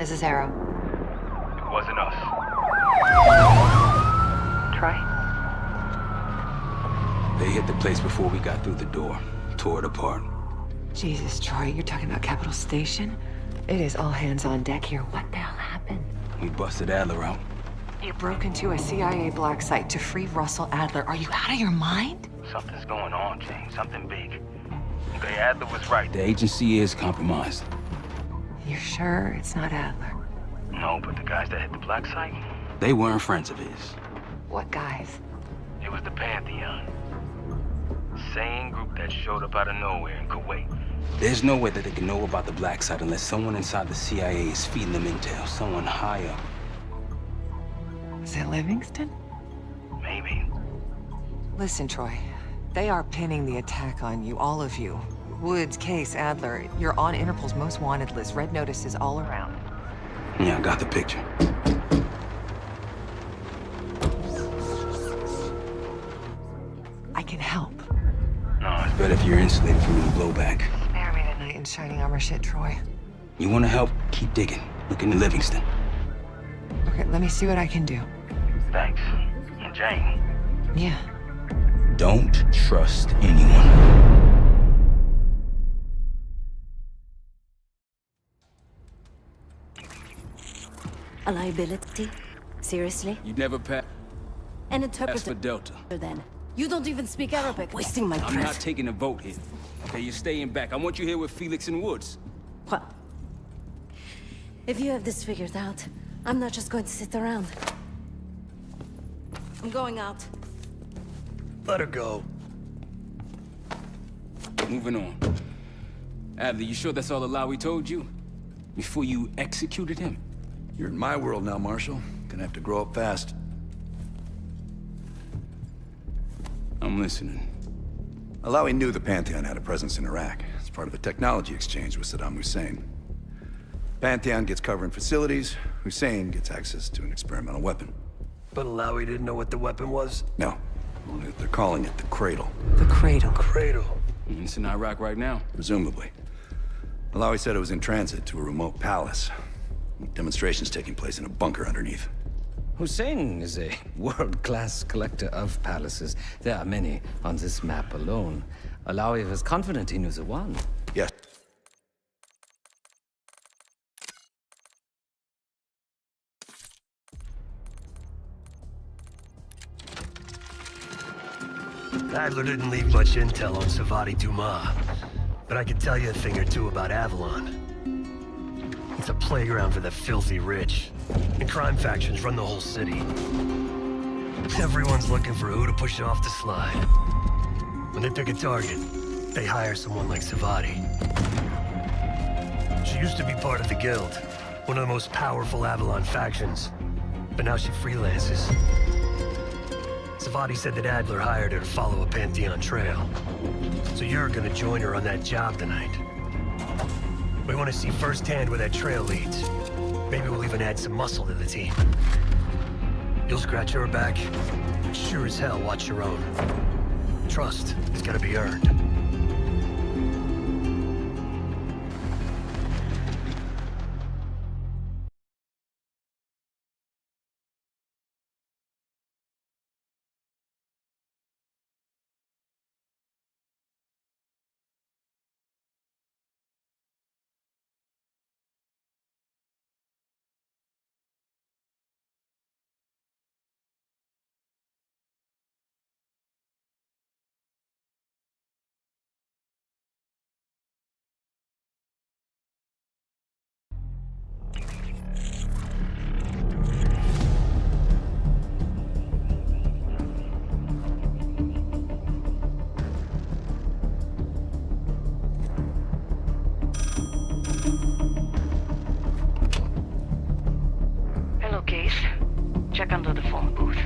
This is Arrow. It wasn't us. Troy? They hit the place before we got through the door. Tore it apart. Jesus, Troy, you're talking about Capitol Station? It is all hands on deck here. What the hell happened? We busted Adler out. You broke into a CIA black site to free Russell Adler. Are you out of your mind? Something's going on, Jane. Something big. Okay, Adler was right. The agency is compromised. You're sure it's not Adler? No, but the guys that hit the black site, They weren't friends of his. What guys? it was the Pantheon. Same group that showed up out of nowhere in Kuwait. There's no way that they can know about the black site unless someone inside the CIA is feeding them intel. Someone high up. Is it Livingston? Maybe. Listen, Troy. They are pinning the attack on you, all of you. Woods, Case, Adler. You're on Interpol's most wanted list. Red notices all around. Yeah, I got the picture. I can help. No, it's But if you're insulated from any blowback, Spare me tonight in shining armor shit, Troy. you want to help, keep digging. Look into Livingston. Okay, let me see what I can do. thanks. And Jane, Yeah. Don't trust anyone. A liability? Seriously? You never passed An for interpreter Delta. then? You don't even speak Arabic. Wasting my I'm breath. not taking a vote here. Okay, you're staying back. I want you here with Felix and Woods. Well, if you have this figured out, I'm not just going to sit around. I'm going out. Let her go. Moving on. Adler, you sure that's all the lie we told you? Before you executed him? You're in my world now, Marshal. Gonna have to grow up fast. I'm listening. Alawi knew the Pantheon had a presence in Iraq. It's part of a technology exchange with Saddam Hussein. Pantheon gets cover in facilities. Hussein gets access to an experimental weapon. But Alawi didn't know what the weapon was? No, only that they're calling it the Cradle, The Cradle. Cradle. It's in Iraq right now. presumably. Alawi said it was in transit to a remote palace. Demonstrations taking place in a bunker underneath. Hussein is a world-class collector of palaces. There are many on this map alone. Alawi was confident he knew the one. Yes. Adler didn't leave much intel on Savati Dumas, but I could tell you a thing or two about Avalon. It's a playground for the filthy rich, and crime factions run the whole city. Everyone's looking for who to push off the slide. When they pick a target, they hire someone like Savati. She used to be part of the Guild, one of the most powerful Avalon factions, but now she freelances. Savati said that Adler hired her to follow a Pantheon trail. So you're gonna join her on that job tonight. We want to see firsthand where that trail leads. Maybe we'll even add some muscle to the team. You'll scratch her back, but sure as hell watch your own. Trust has gotta be earned. Hello, Case. Check under the phone booth.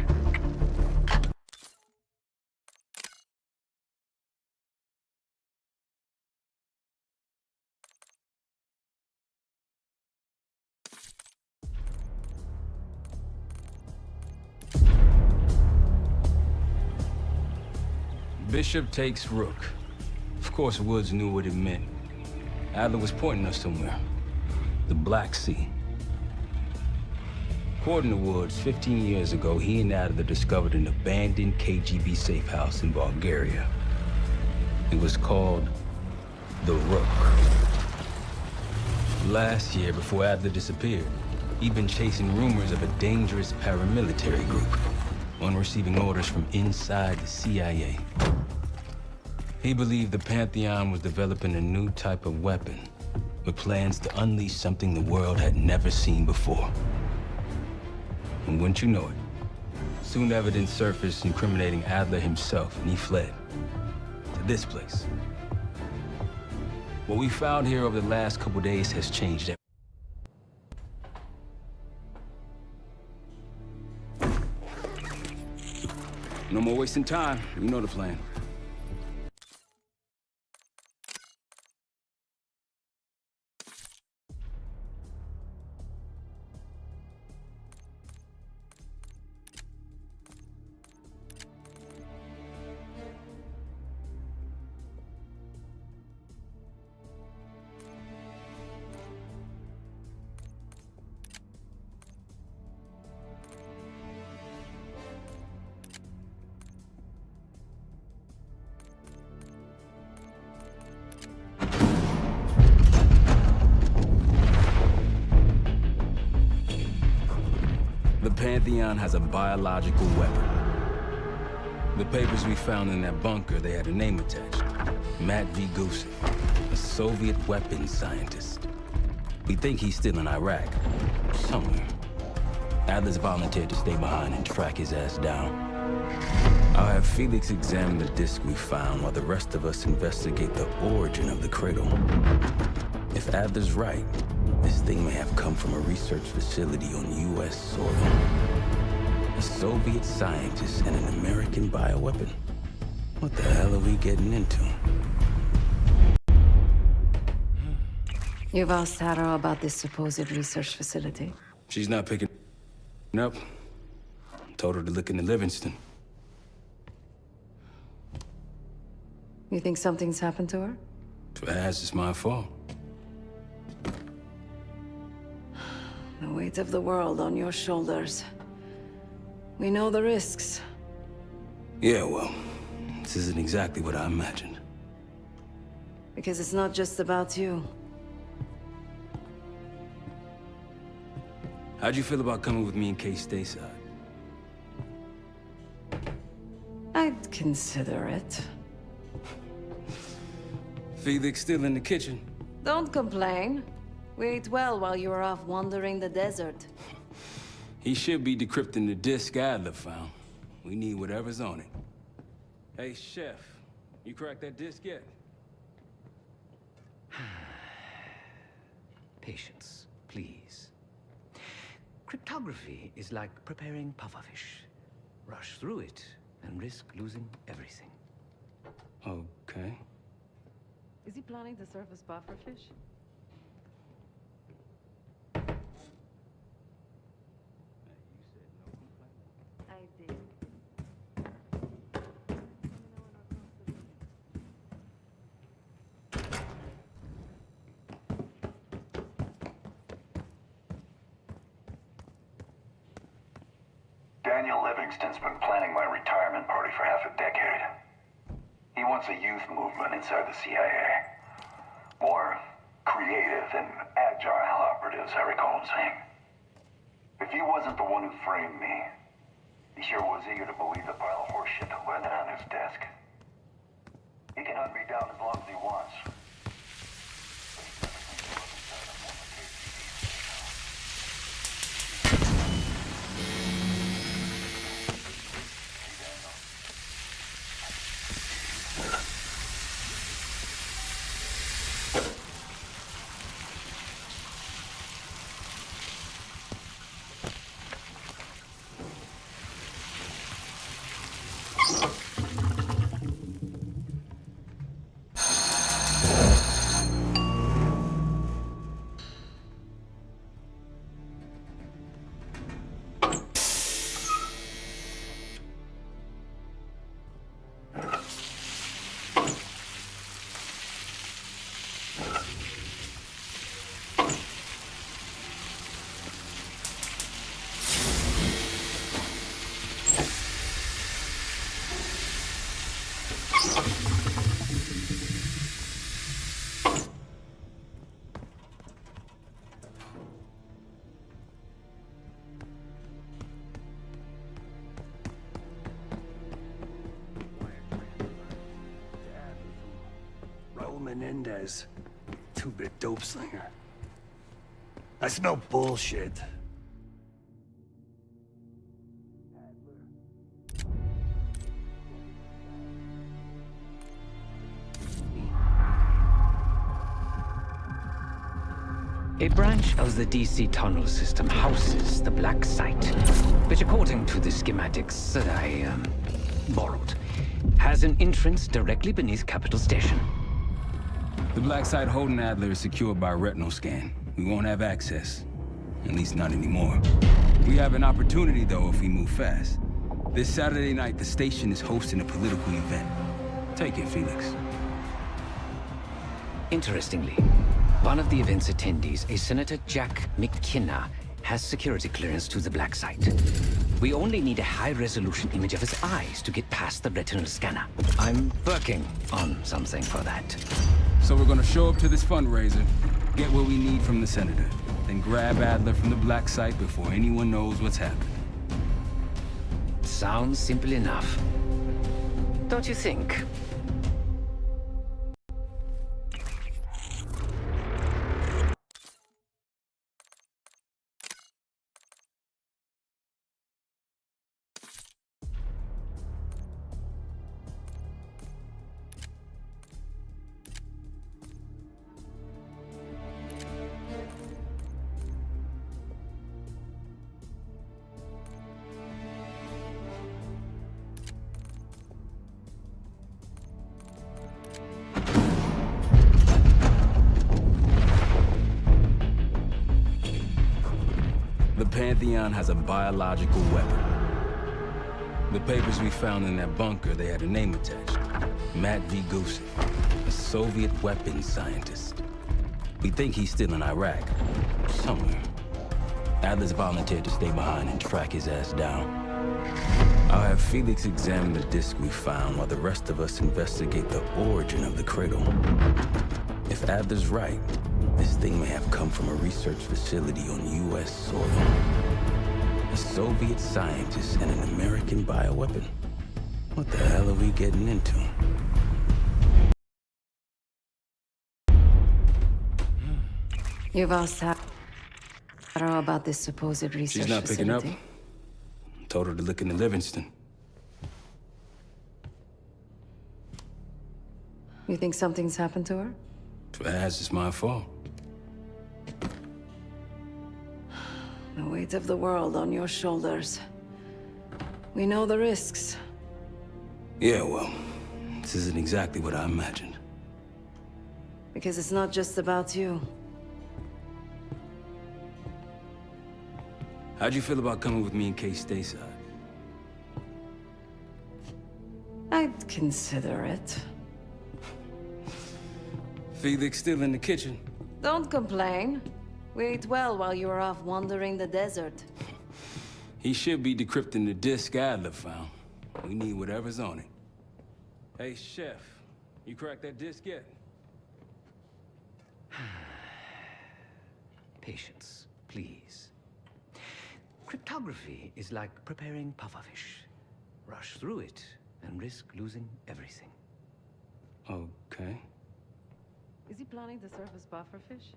Bishop takes Rook. Of course, Woods knew what it meant. Adler was pointing us somewhere. The Black Sea. According to Woods, 15 years ago, he and Adler discovered an abandoned KGB safe house in Bulgaria. It was called the Rook. Last year, before Adler disappeared, he'd been chasing rumors of a dangerous paramilitary group, one receiving orders from inside the CIA. He believed the Pantheon was developing a new type of weapon, with plans to unleash something the world had never seen before. And wouldn't you know it, soon evidence surfaced incriminating Adler himself, and he fled to this place. What we found here over the last couple days has changed everything. No more wasting time. You know the plan. The Pantheon has a biological weapon. The papers we found in that bunker, they had a name attached. Matt V. Gusev, a Soviet weapons scientist. We think he's still in Iraq, somewhere. Adler's volunteered to stay behind and track his ass down. I'll have Felix examine the disc we found while the rest of us investigate the origin of the cradle. If Adler's right, this thing may have come from a research facility on U.S. soil. A Soviet scientist and an American bioweapon. What the hell are we getting into? You've asked Harrow about this supposed research facility. She's not picking up. Told her to look into Livingston. You think something's happened to her? If it has, it's my fault. The weight of the world on your shoulders. We know the risks. Yeah, well, this isn't exactly what I imagined. Because it's not just about you. How'd you feel about coming with me in case stateside? I'd consider it. Felix still in the kitchen. Don't complain. We ate well while you were off wandering the desert. He should be decrypting the disc Adler found. We need whatever's on it. Hey, Chef, you cracked that disc yet? Patience, please. Cryptography is like preparing pufferfish. Rush through it and risk losing everything. Okay. Is he planning to serve us pufferfish? I did. Daniel Livingston's been planning my retirement party for half a decade. He wants a youth movement inside the CIA. More creative and agile operatives, I recall him saying. If he wasn't the one who framed me, he sure was eager to believe the pile of horseshit that landed on his desk. He can hunt me down as long as he wants. Menendez. Two-bit dope slinger. I smell bullshit. A branch of the DC tunnel system houses the Black Site, which according to the schematics that I borrowed, has an entrance directly beneath Capital Station. The Black Site holding Adler is secured by a retinal scan. We won't have access. At least not anymore. We have an opportunity, though, if we move fast. This Saturday night, the station is hosting a political event. Take it, Felix. Interestingly, one of the event's attendees, a Senator Jack McKenna, has security clearance to the Black Site. We only need a high-resolution image of his eyes to get past the retinal scanner. I'm working on something for that. So we're gonna show up to this fundraiser, get what we need from the Senator, then grab Adler from the Black Site before anyone knows what's happened. Sounds simple enough. Don't you think? The Pantheon has a biological weapon. The papers we found in that bunker, they had a name attached. Matt V. Gusev, a Soviet weapons scientist. We think he's still in Iraq, somewhere. Adler's volunteered to stay behind and track his ass down. I'll have Felix examine the disc we found while the rest of us investigate the origin of the cradle. If Adler's right, this thing may have come from a research facility on U.S. soil. A Soviet scientist and an American bioweapon. What the hell are we getting into? You've asked Sarah about this supposed research She's not picking up. facility. Told her to look into Livingston. You think something's happened to her? If it has, it's my fault. The weight of the world on your shoulders. We know the risks. Yeah, well, this isn't exactly what I imagined. Because it's not just about you. How'd you feel about coming with me in case stateside? I'd consider it. Felix still in the kitchen. Don't complain. We ate well while you were off wandering the desert. He should be decrypting the disc Adler found. We need whatever's on it. Hey, Chef, you cracked that disc yet? Patience, please. Cryptography is like preparing pufferfish. Rush through it and risk losing everything. Okay. Is he planning to serve us pufferfish?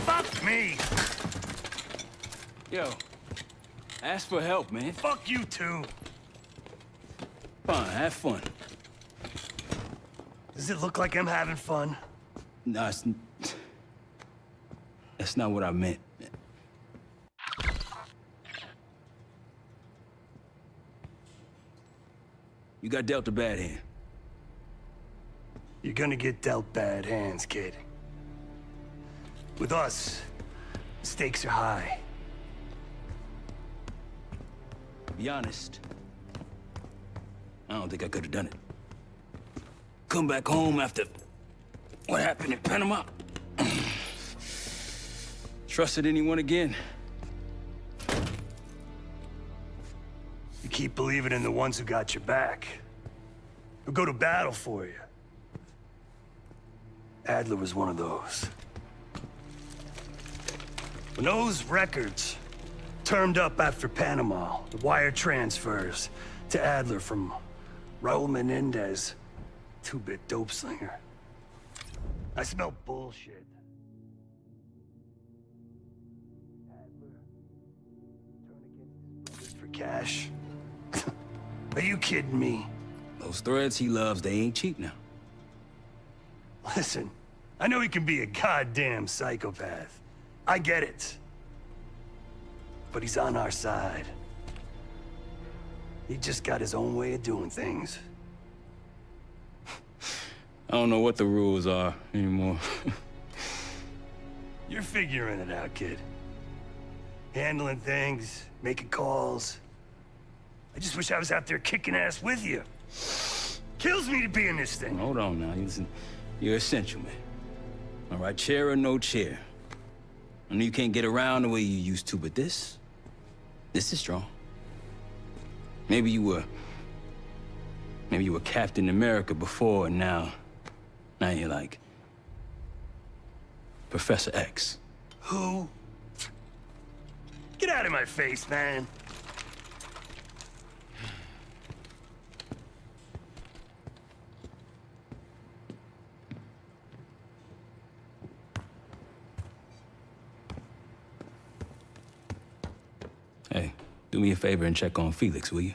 Fuck me! Yo, ask for help, man. Fuck you too! Fine, have fun. Does it look like I'm having fun? No, that's not what I meant. You got dealt a bad hand. You're gonna get dealt bad hands, kid. With us, stakes are high. Be honest. I don't think I could have done it. Come back home after what happened in Panama. trusted anyone again. You keep believing in the ones who got your back. Who go to battle for you. Adler was one of those. When those records turned up after Panama, the wire transfers to Adler from Raul Menendez, two-bit dope slinger. I smell bullshit. Adler turned against his brothers for cash. Are you kidding me? Those threads he loves, they ain't cheap now. Listen, I know he can be a goddamn psychopath. I get it. But he's on our side. He just got his own way of doing things. I don't know what the rules are anymore. You're figuring it out, kid. Handling things, making calls. I just wish I was out there kicking ass with you. Kills me to be in this thing. Hold on now, listen. You're essential, man. All right, chair or no chair. I know you can't get around the way you used to, but this is strong. Maybe you were Captain America before, and now you're like Professor X. Who? Get out of my face, man. Hey, do me a favor and check on Felix, will you?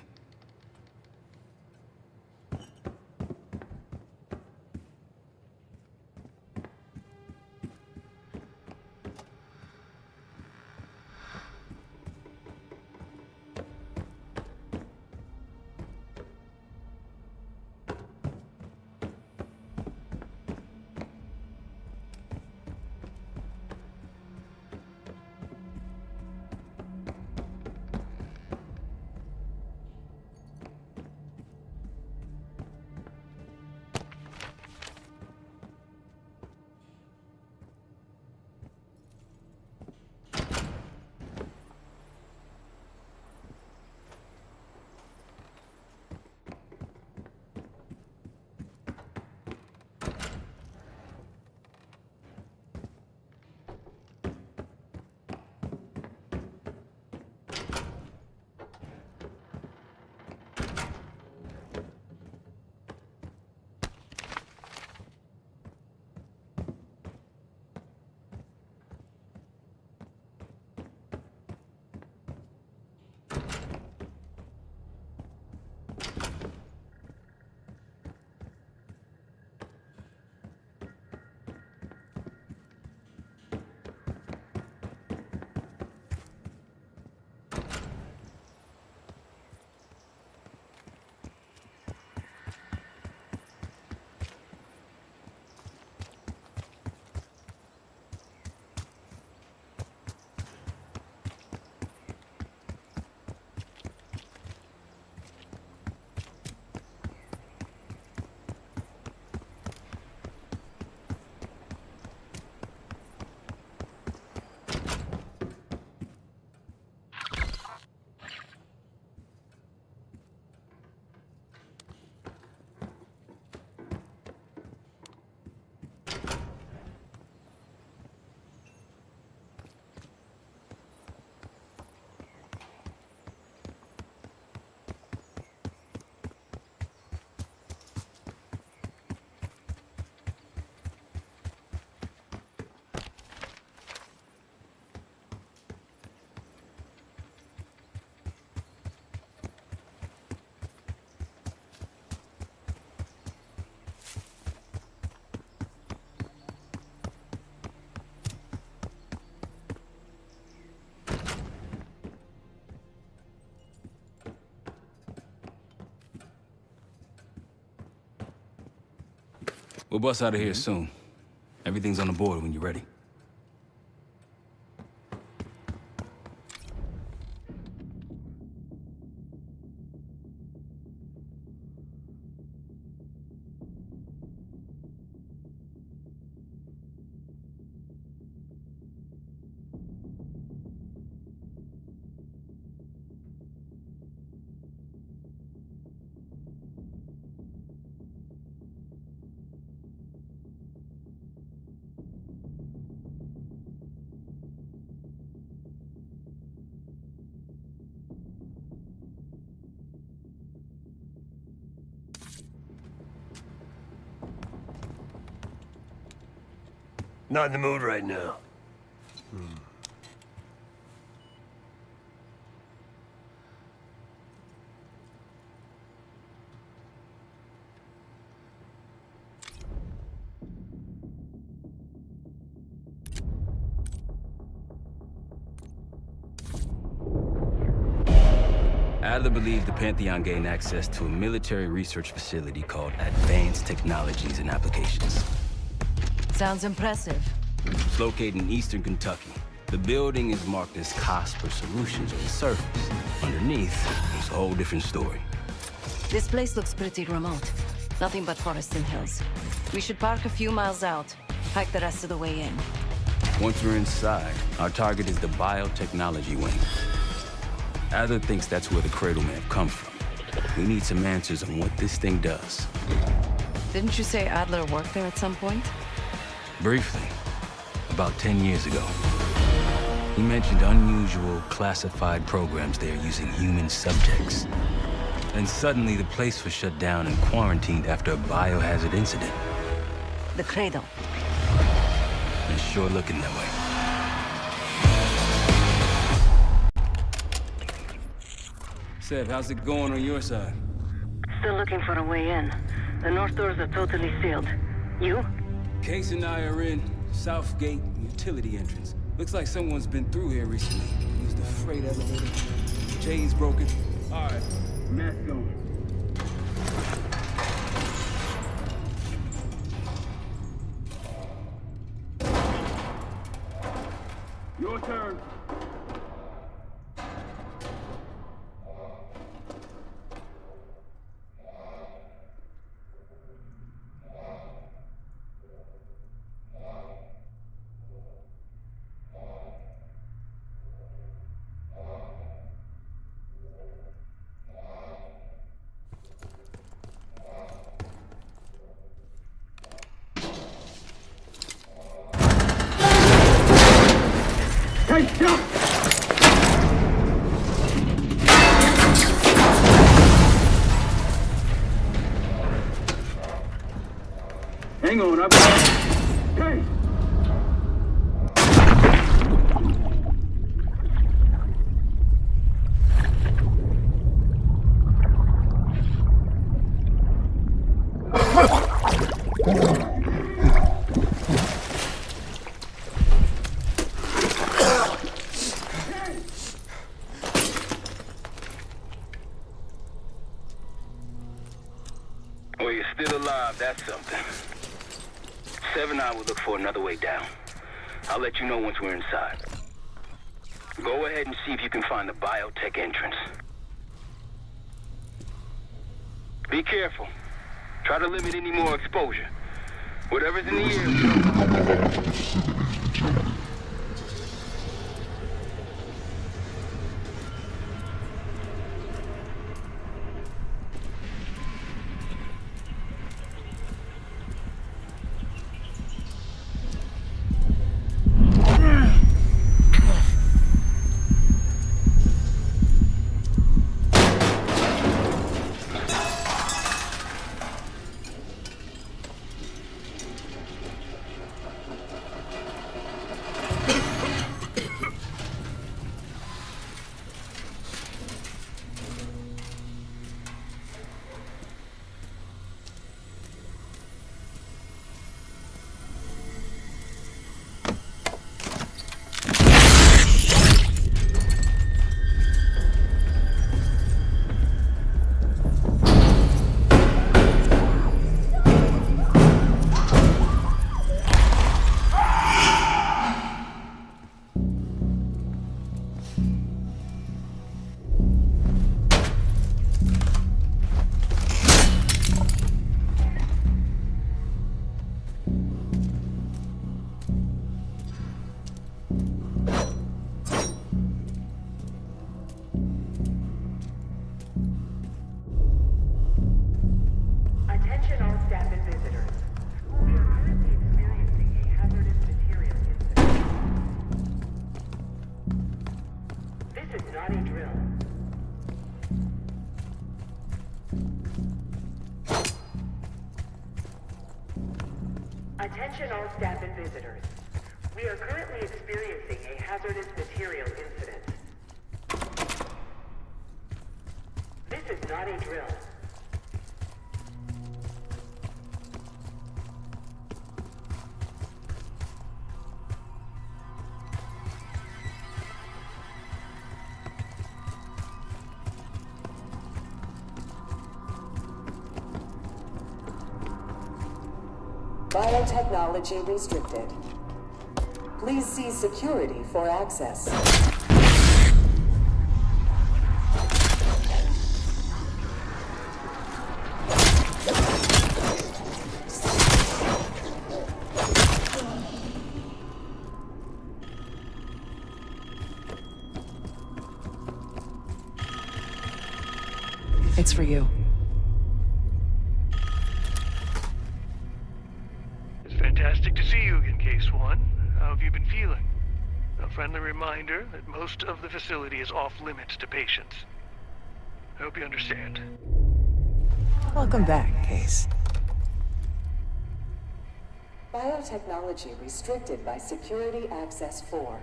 We'll bust out of here soon. Everything's on the board when you're ready. Not in the mood right now. Adler believed the Pantheon gained access to a military research facility called Advanced Technologies and Applications. Sounds impressive. It's located in eastern Kentucky. The building is marked as Cosper Solutions on the surface. Underneath, it's a whole different story. This place looks pretty remote. Nothing but forest and hills. We should park a few miles out, hike the rest of the way in. Once we're inside, our target is the biotechnology wing. Adler thinks that's where the Cradle may have come from. We need some answers on what this thing does. Didn't you say Adler worked there at some point? Briefly, about 10 years ago. He mentioned unusual, classified programs there using human subjects. And suddenly the place was shut down and quarantined after a biohazard incident. The Cradle. It's sure looking that way. Seb, how's it going on your side? Still looking for a way in. The north doors are totally sealed. You? Case and I are in South Gate utility entrance. Looks like someone's been through here recently. Used the freight elevator. Chain's broken. All right, Matt's going. Your turn. Hang on, I've got... Hey! Well, you're still alive, that's something. Seven and I will look for another way down. I'll let you know once we're inside. Go ahead and see if you can find the biotech entrance. Be careful. Try to limit any more exposure. Whatever's in the air... Attention all staff and visitors. We are currently experiencing a hazardous material incident. This is not a drill. Biotechnology restricted. Please see security for access. It's for you. It's fantastic to see you again, Case One. How have you been feeling? A friendly reminder that most of the facility is off-limits to patients. I hope you understand. Welcome back, Case. Biotechnology restricted by Security Access 4.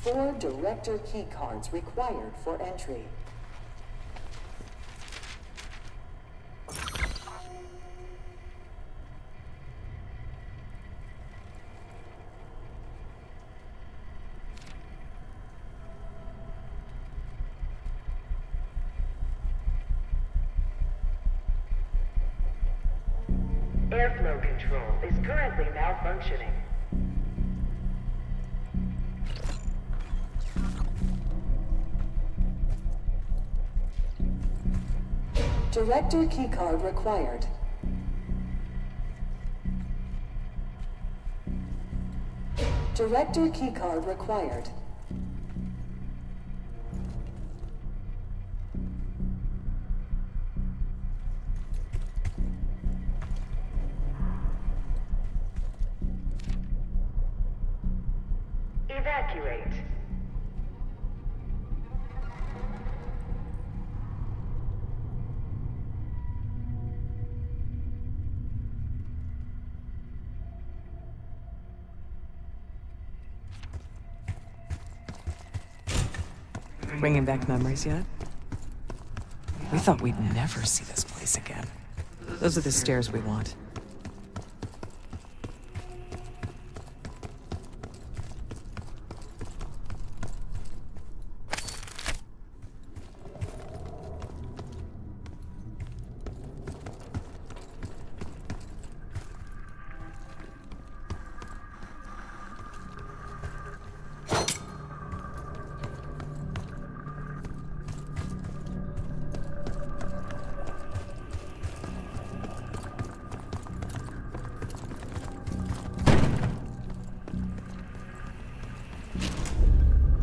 4 Director keycards required for entry. Airflow control is currently malfunctioning. Director keycard required. Director keycard required. Evacuate. Bringing back memories yet? We thought we'd never see this place again. Those are the stairs we want.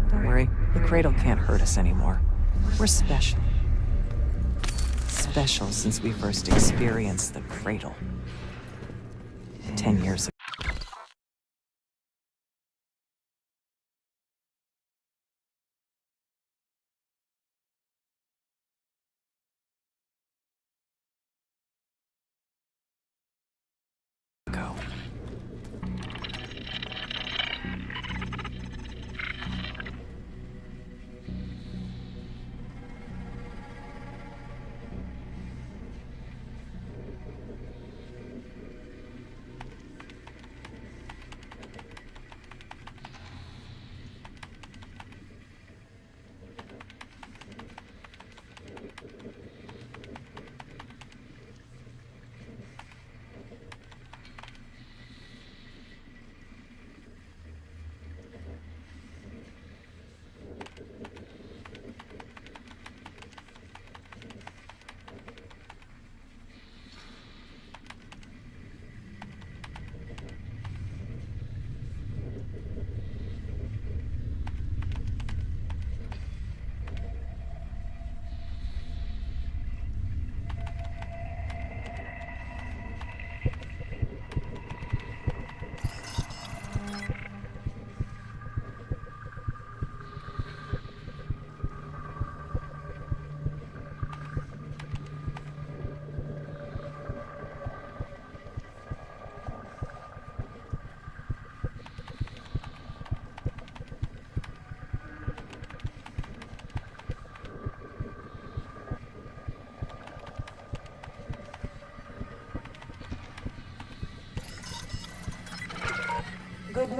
Don't worry, the cradle can't hurt us anymore. We're special. Special since we first experienced the cradle. 10 years ago.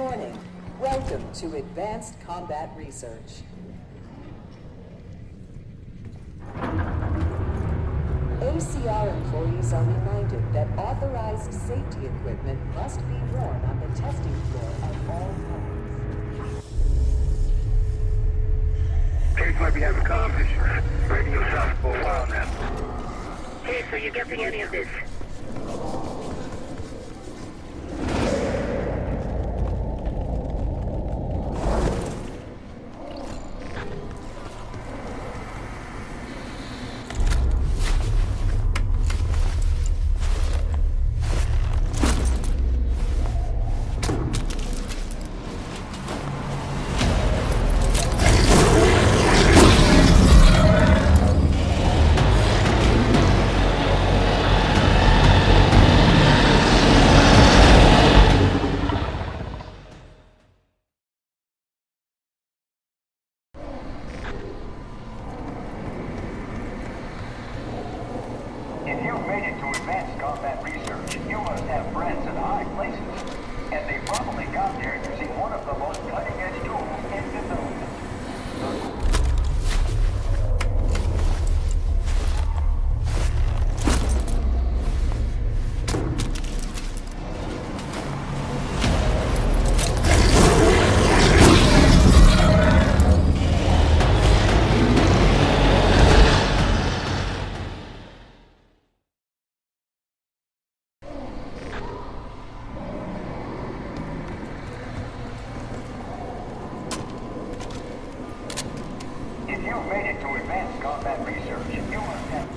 morning. Welcome to Advanced Combat Research. ACR employees are reminded that authorized safety equipment must be worn on the testing floor at all times. Case might be having comm issues. Radio silent for a while now. Hey, so you getting any of this? If you've made it to advanced combat research, you must have friends in high places. And they probably got there using one of the most cutting-edge tools in development. If you've made it to advanced combat research, you must have...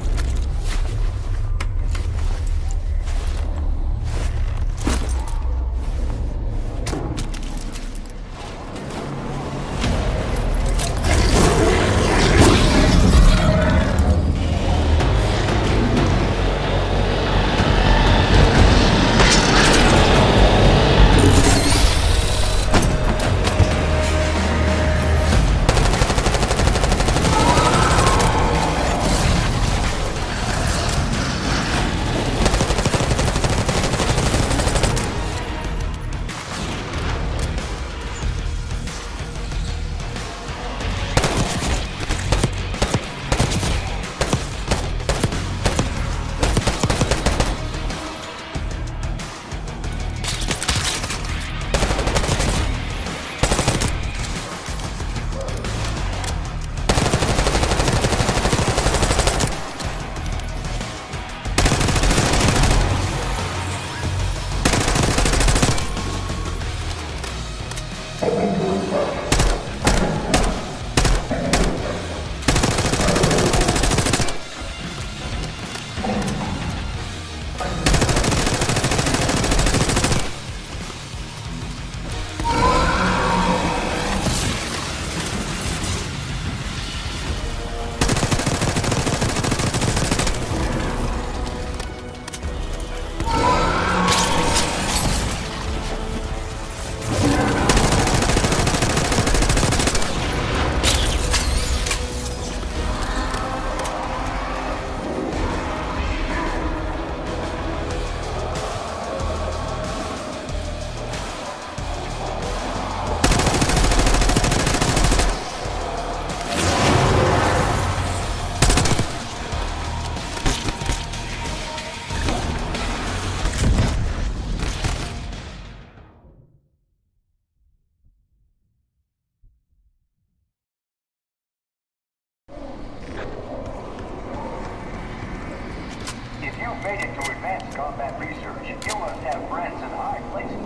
If you've made it to advanced combat research, you must have friends in high places.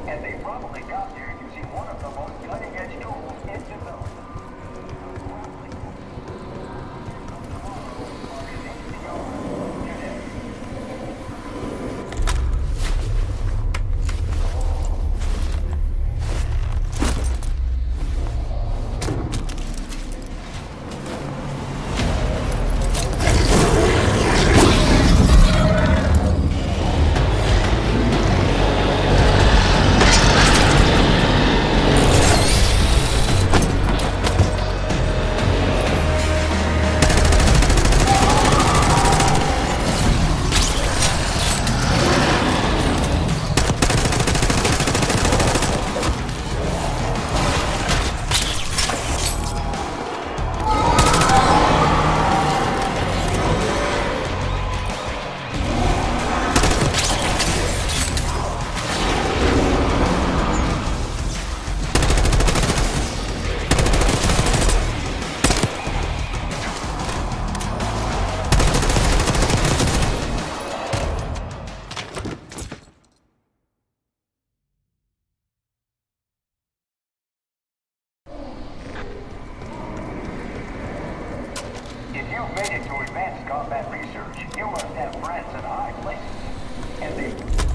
And they probably got there using one of the most cutting-edge tools in development. combat research, you must have friends in high places. And they...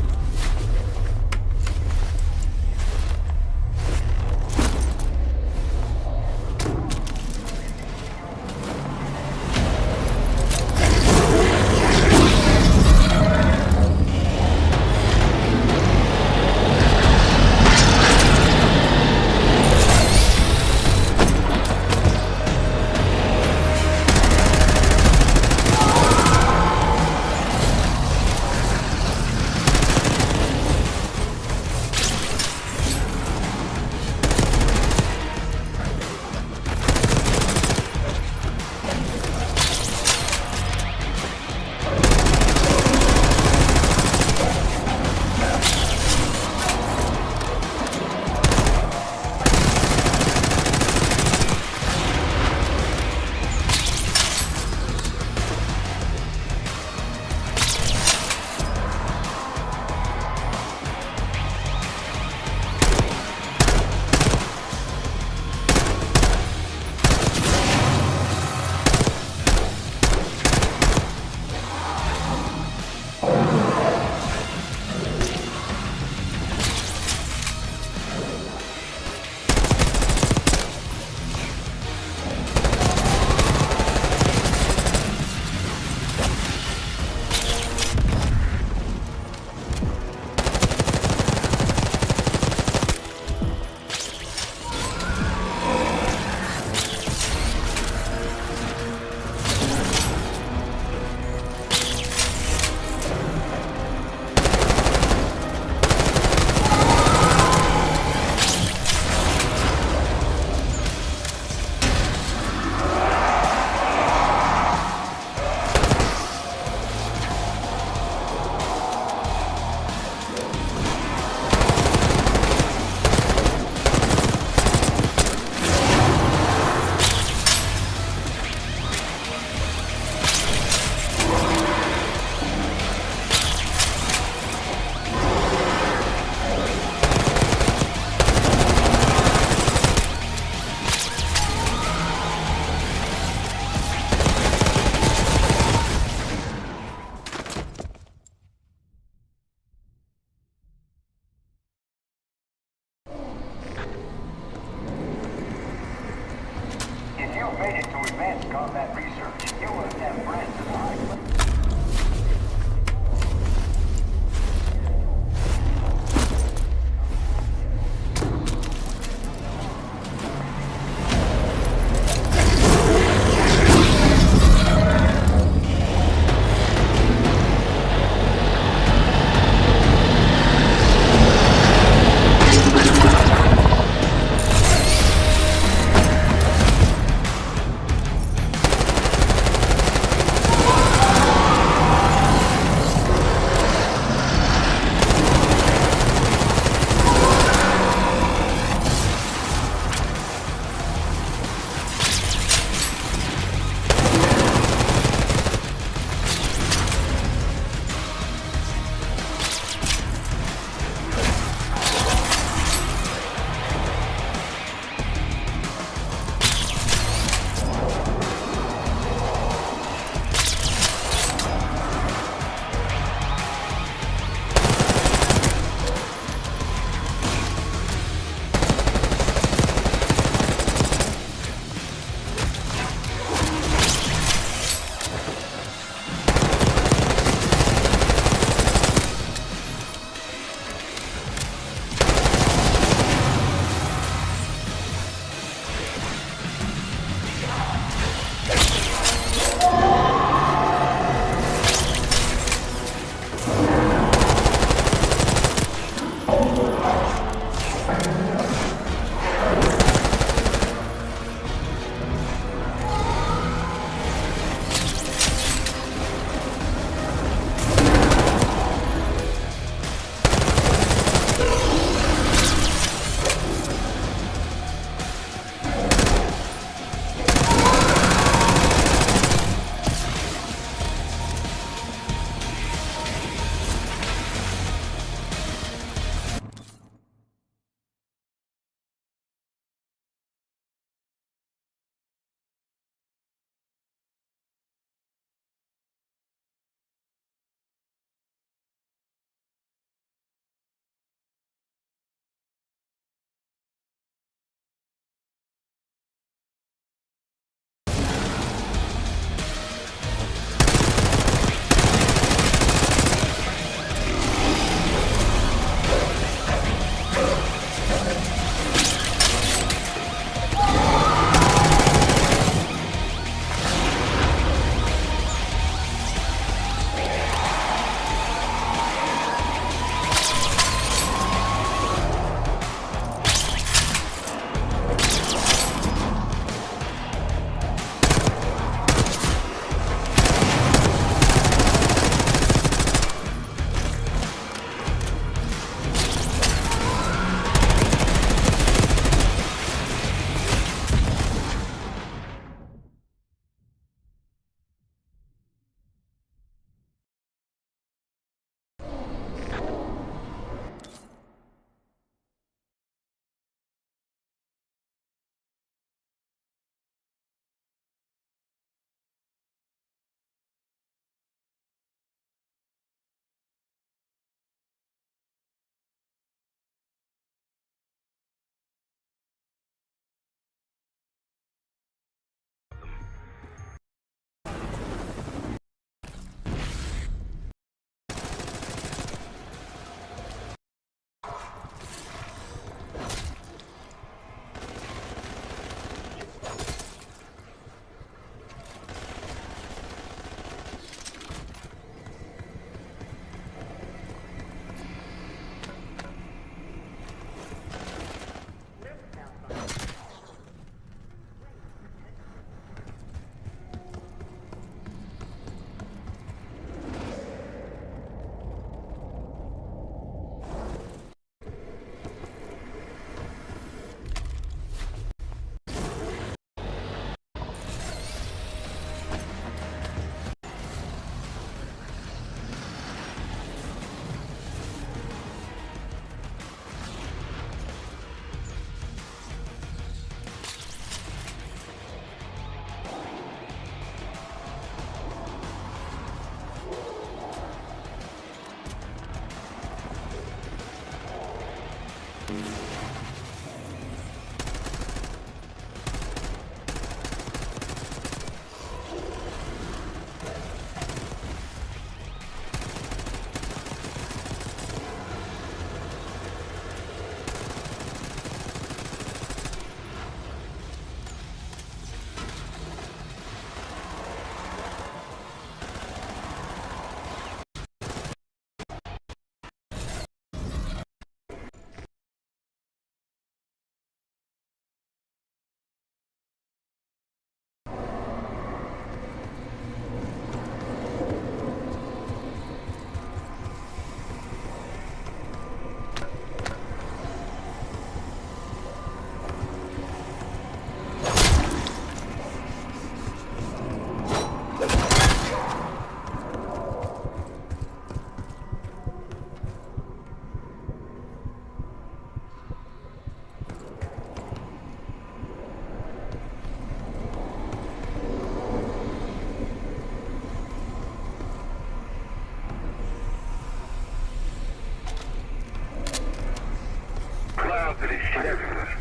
after this shit everywhere.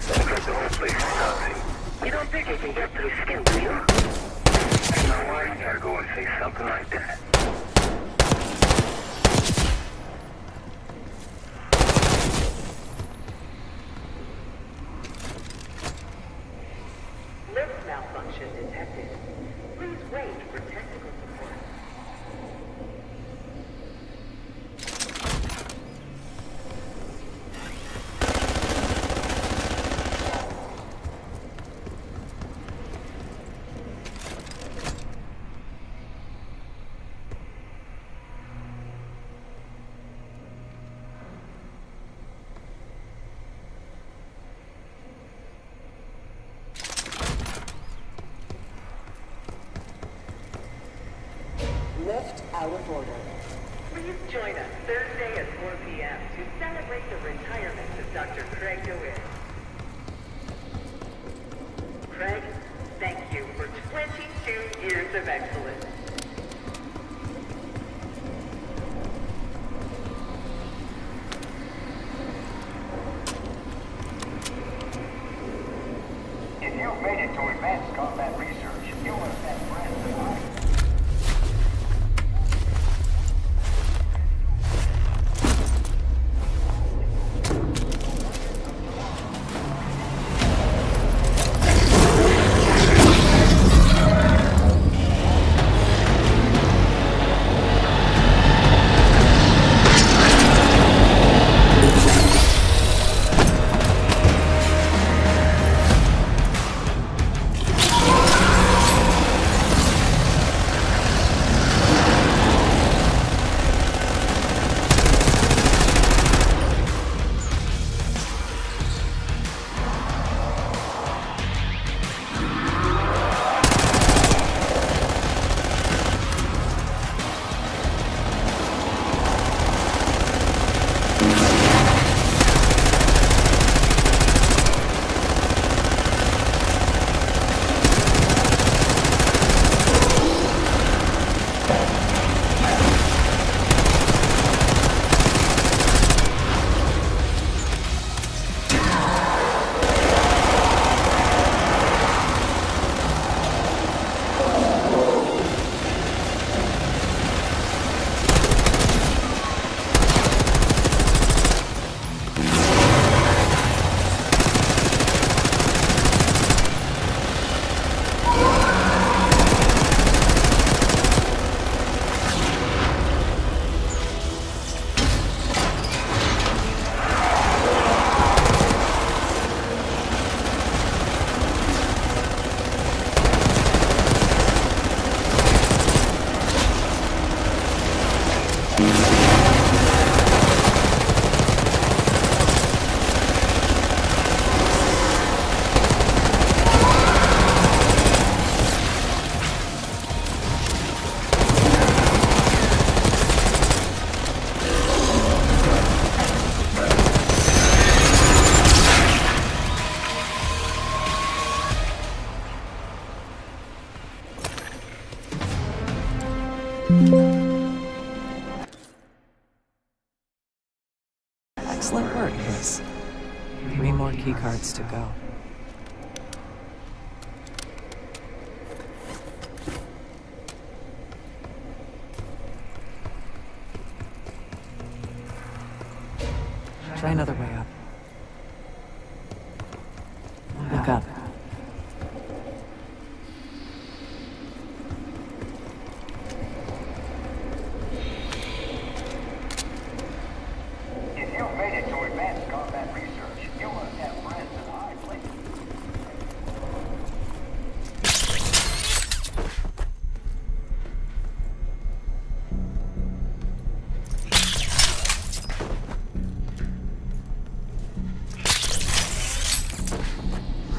Looks like the whole place is toxic. You don't think I can get through skin, do you? You know why you gotta go and say something like that? Lift malfunction detected. Please wait for technical support. Lift out of order. Please join us Thursday at 4 p.m. to celebrate the retirement of Dr. Craig DeWitt. Craig, thank you for 22 years of excellence. If you've made it to advanced combat research, you must have friends in mind. Excellent work, Chris. 3 more keycards to go. Try another way up. Look up. If you've made it to advanced combat research, you must have friends in high places.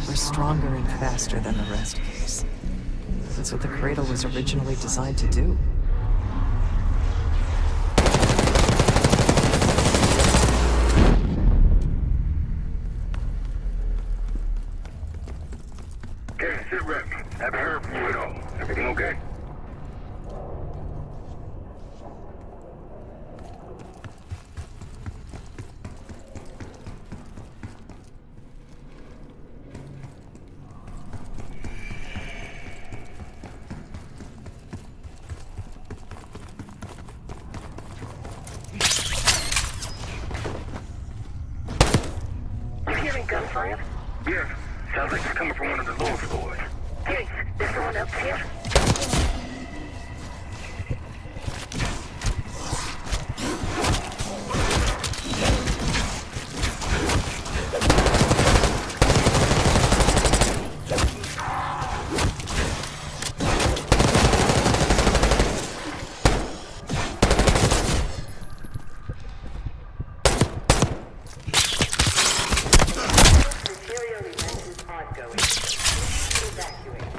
We're stronger and faster than the rest, Case. That's what the Cradle was originally designed to do. Okay, sit rep. Haven't heard from you at all. Everything okay? fire? Yeah. Sounds like it's coming from one of the lower floors. Hey, there's someone else here? Material event is ongoing. Evacuate.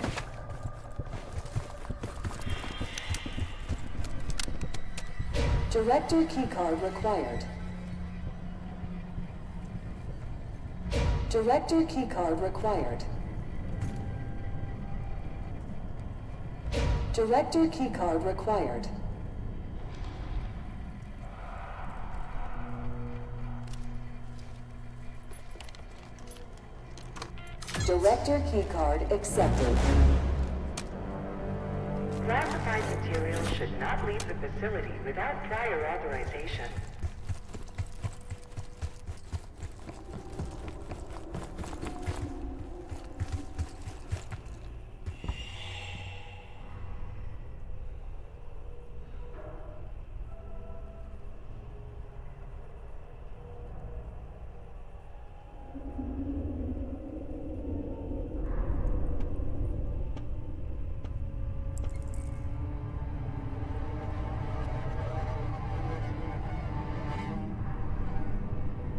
Director keycard required. Director keycard required. Director keycard required. Director keycard accepted. Classified material should not leave the facility without prior authorization.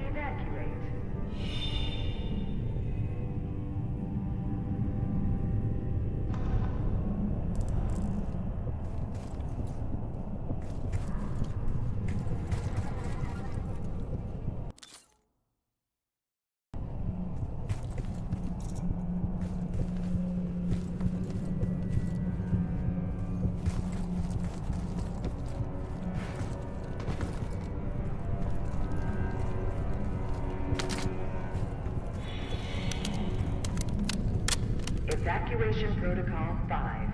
Evacuate. Evacuation Protocol 5.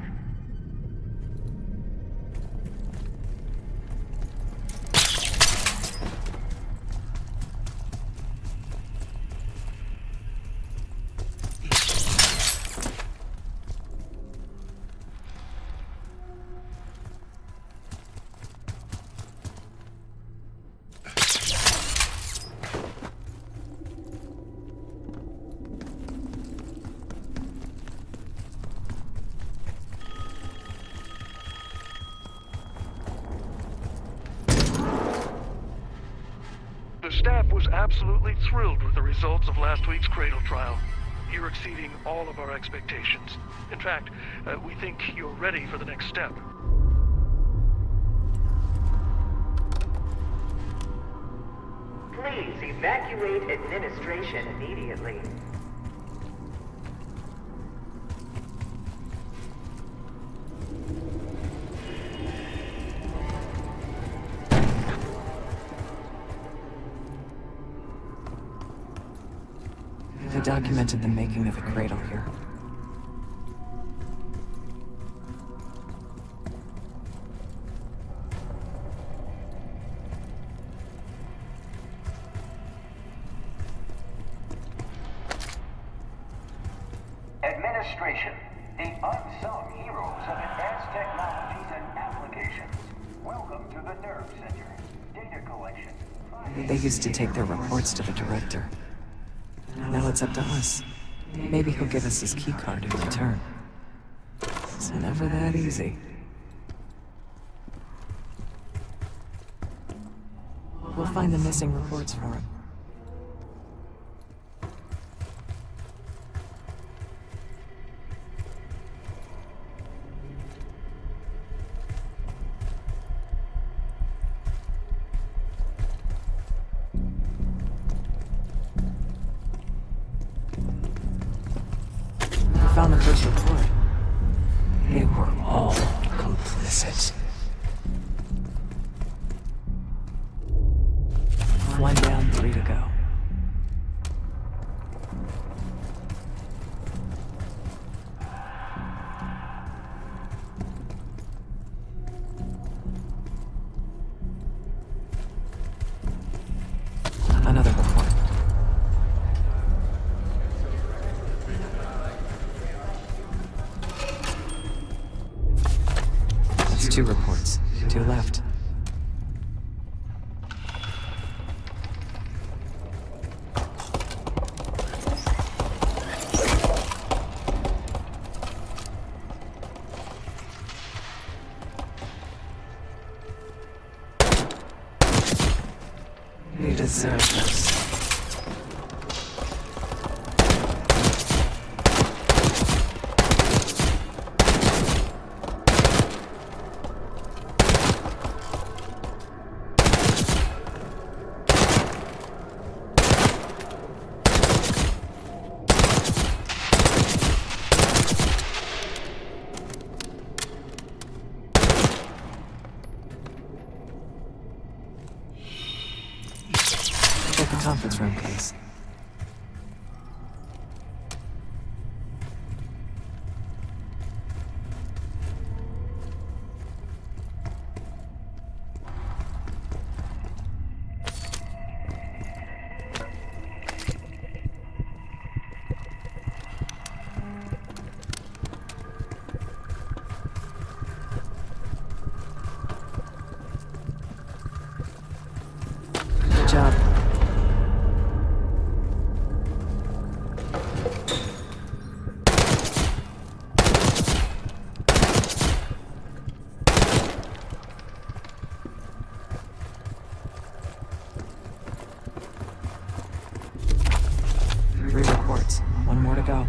The staff was absolutely thrilled with the results of last week's Cradle trial. You're exceeding all of our expectations. In fact, we think you're ready for the next step. Please evacuate administration immediately. They documented the making of the cradle here. Administration, the unsung heroes of advanced technologies and applications. Welcome to the Nerve Center. Data collection. They used to take their reports to the director. Now it's up to us. Maybe he'll give us his keycard in return. It's never that easy. We'll find the missing reports for him. Found the first report. They were all complicit. One down, 3 to go. Another report. 2 reports. 2 left. You deserve this. Check the conference room case. Good job. Three reports. One more to go.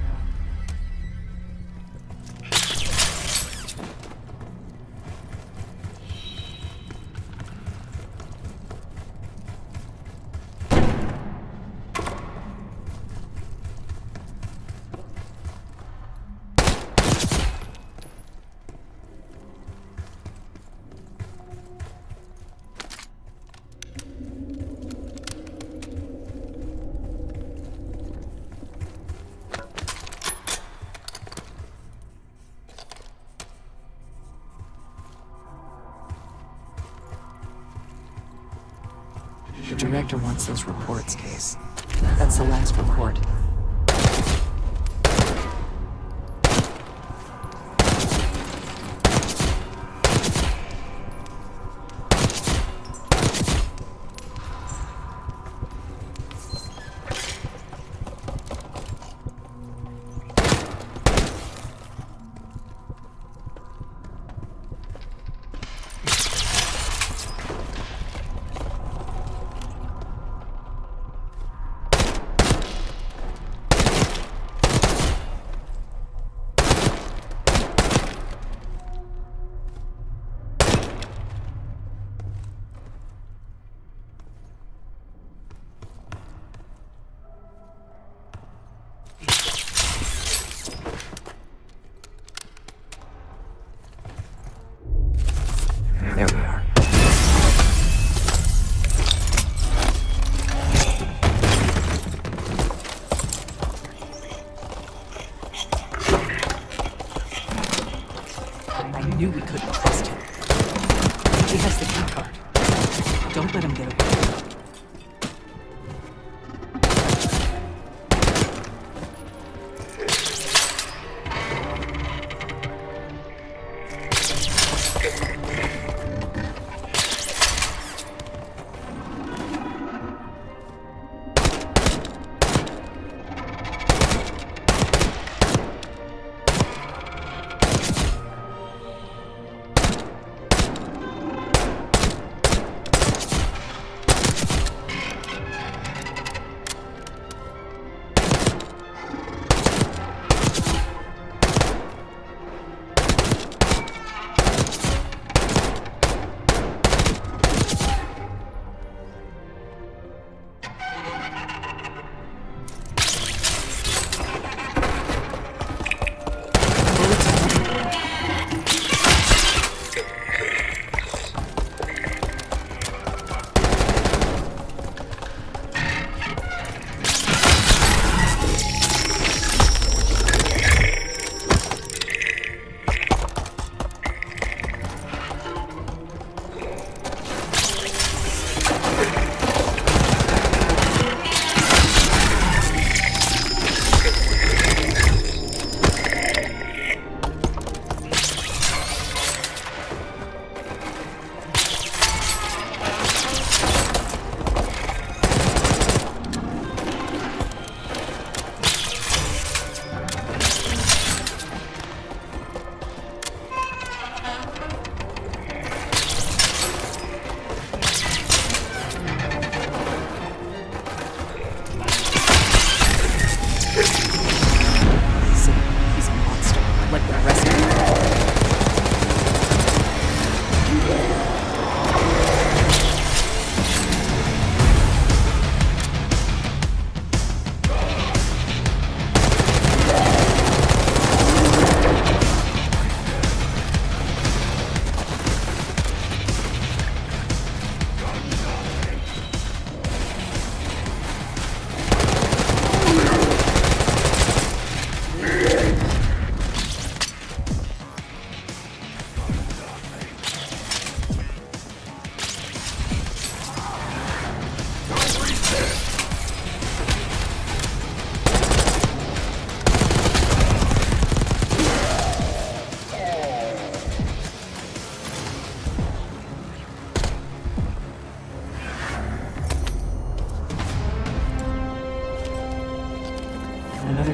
The director wants those reports, Case. That's the last report. There we are. I knew we couldn't trust him. He has the key card. Don't let him get away.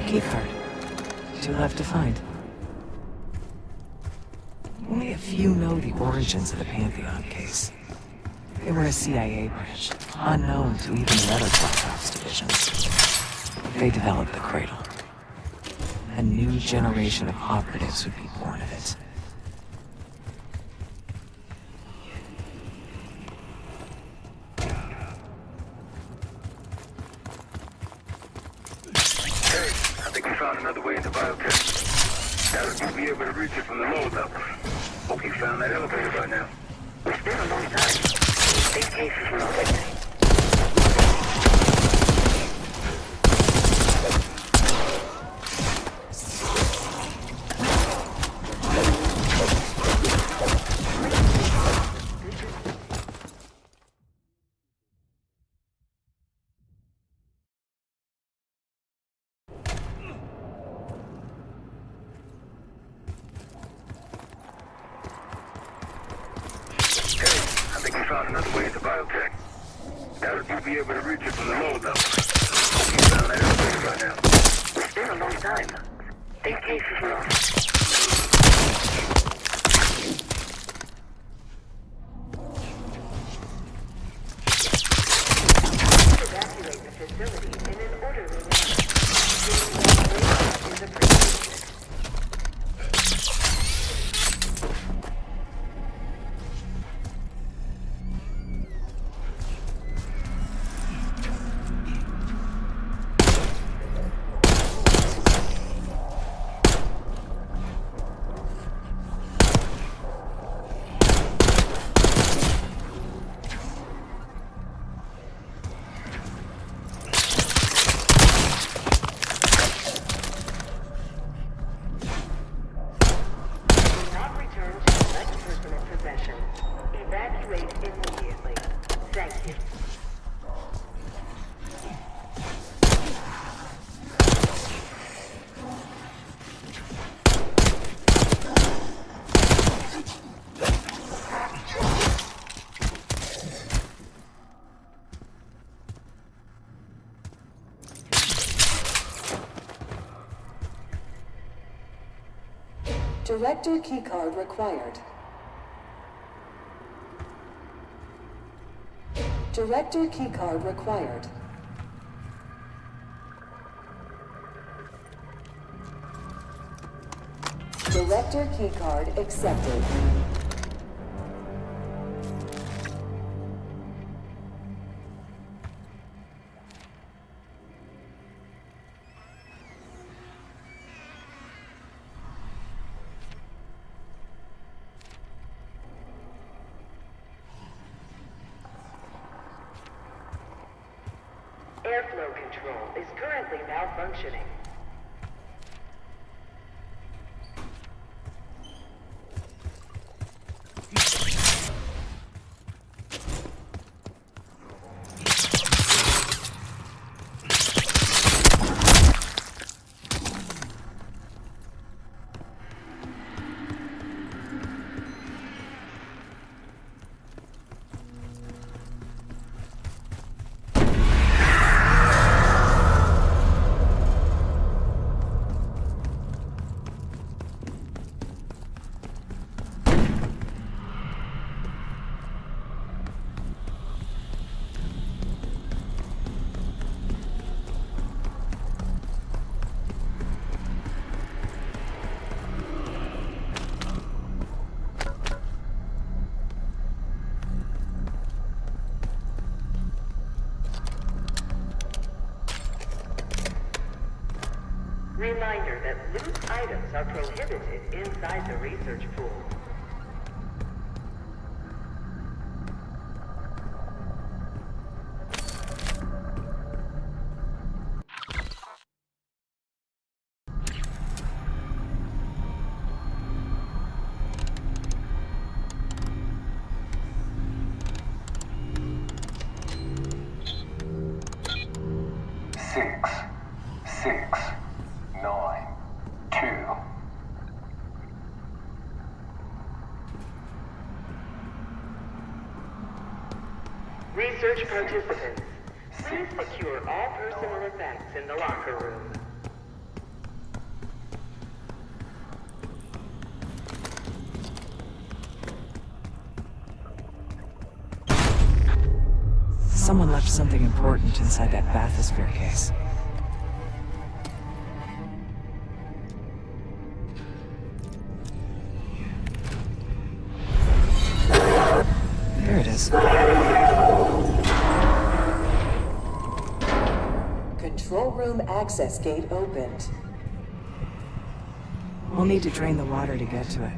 keycard. 2 left to find. Only a few know the origins of the Pantheon case. They were a CIA branch, unknown to even the other Black Ops divisions. They developed the Cradle. A new generation of operatives would be born of it. Hey, I think we found another way into biotech. Now you'll be able to reach it from the lower level. Hope you found that elevator by now. It's been a long time. These cases were affected. I think we found another way into biotech. Now you'll be able to reach it from the lower level. Hope you found that elevator by now. It's been a long time. These cases were Evacuate the facility in an orderly manner. Cooperation is appreciated. Evacuate immediately. Thank you. Director keycard required. Director keycard required. Director keycard accepted. Airflow control is currently malfunctioning. Reminder that loose items are prohibited inside the research pool. Research participants, please secure all personal effects in the locker room. Someone left something important inside that bathysphere case. There it is. Control room access gate opened. We'll need to drain the water to get to it.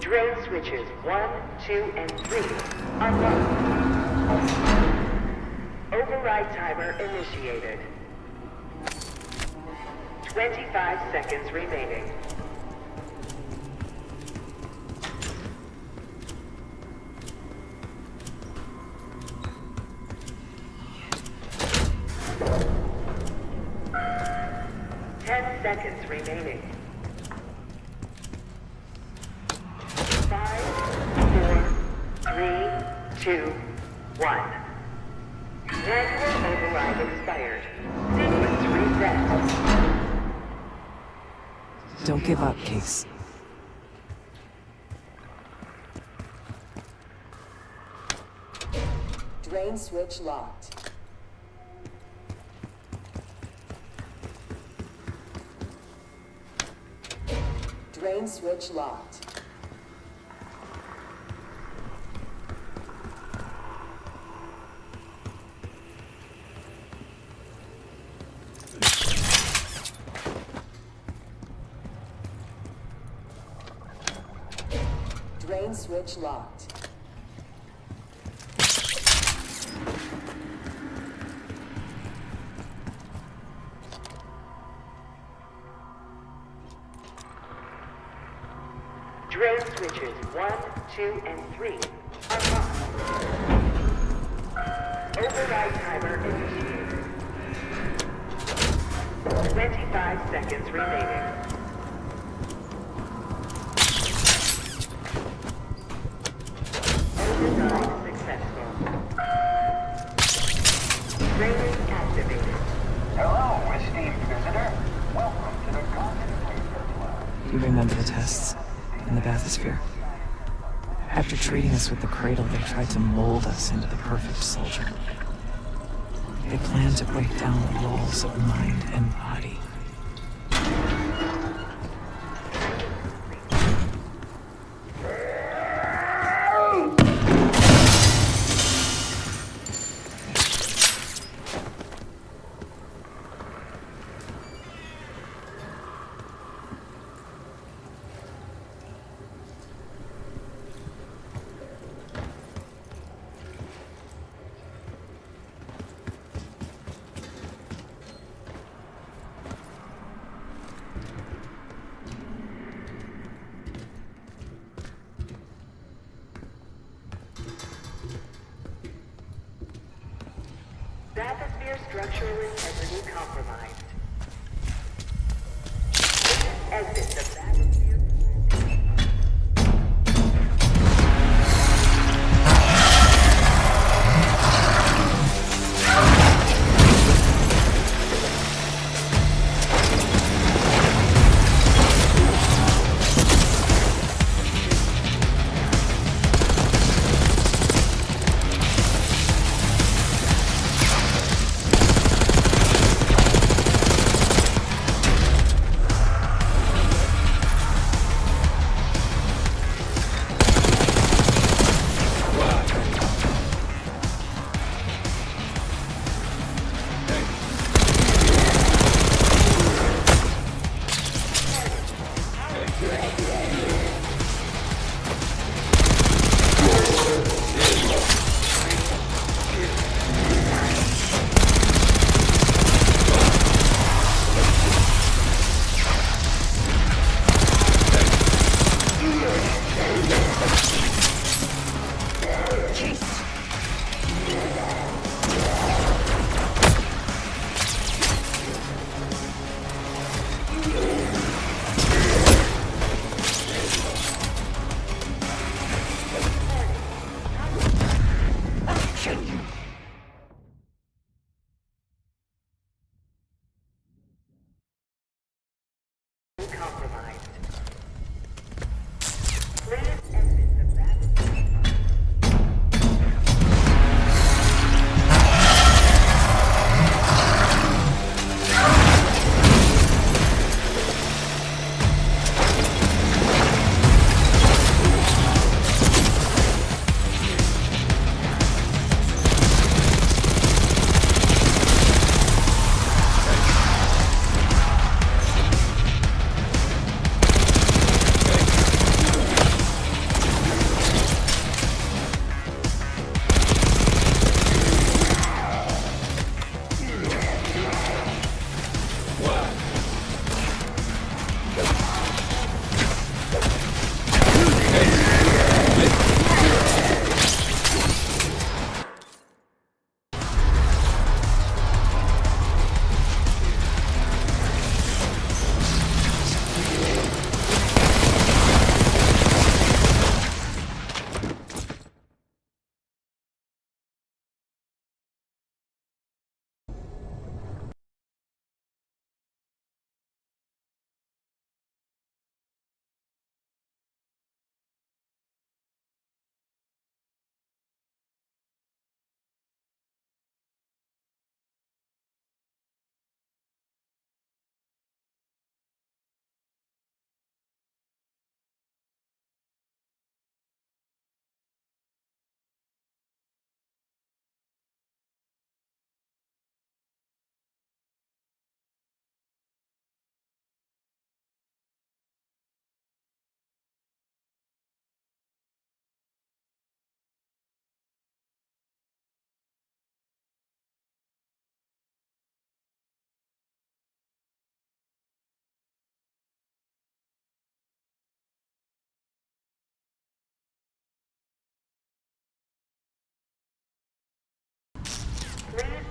Drone switches 1, 2, and 3 unlocked. Override timer initiated. 25 seconds remaining. Seconds remaining. 5, 4, 3, 2, 1. Manual override expired. Sequence reset. Don't give up, Case. Drain switch locked. Drain switch locked. Drain switch locked. Drone switches 1, 2, and 3 unlocked. Override timer initiated. 25 seconds remaining. Override successful. Training activated. Hello, esteemed visitor. Welcome to the Competence Research Lab. You remember the tests in the bathysphere? After treating us with the cradle, they tried to mold us into the perfect soldier. They planned to break down the walls of mind and body. Bathysphere structural integrity compromised. Exit the bathysphere.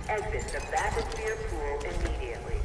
Exit the bathysphere pool immediately.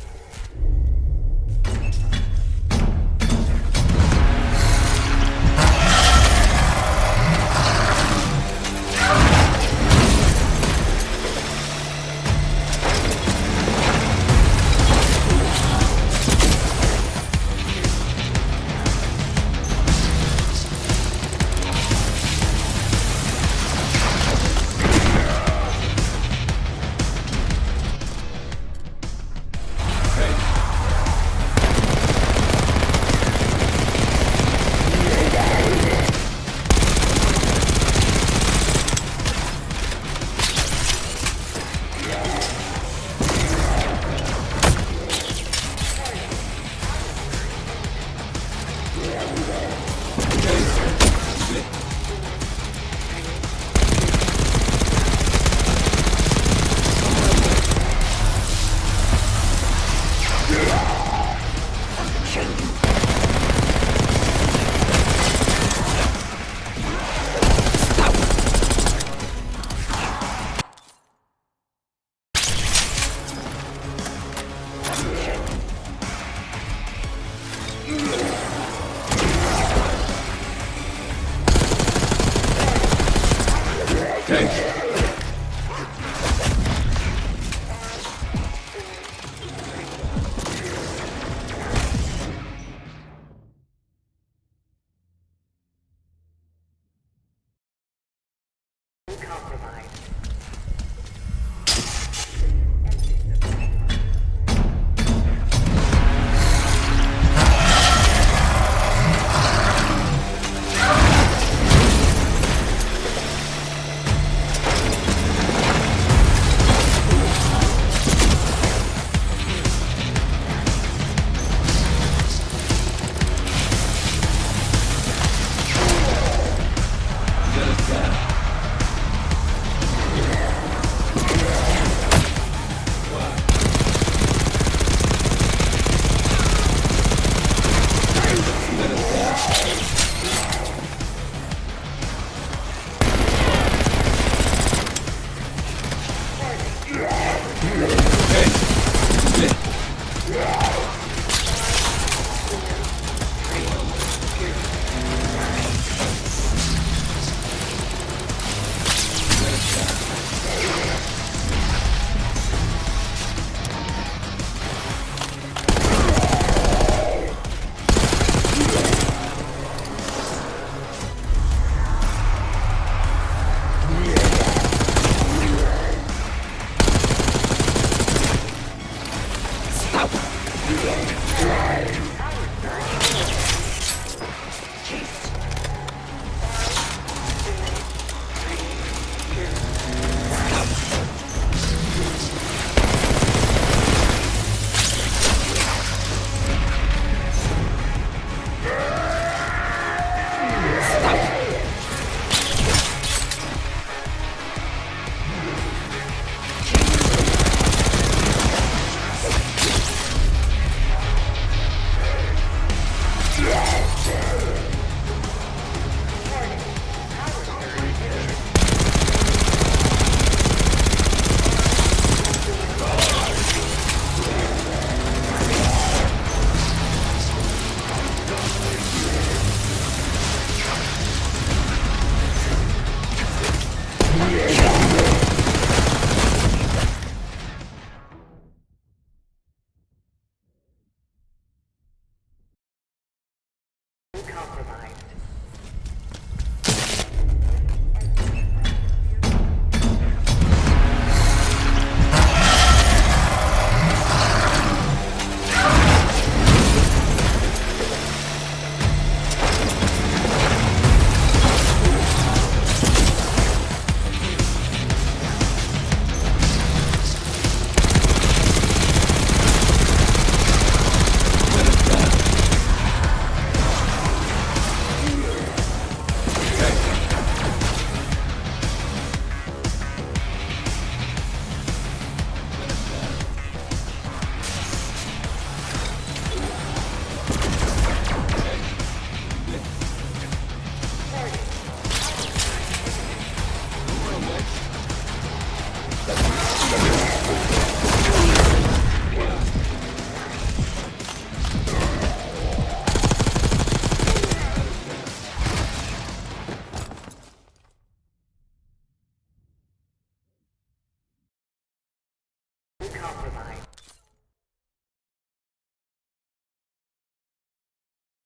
accomplice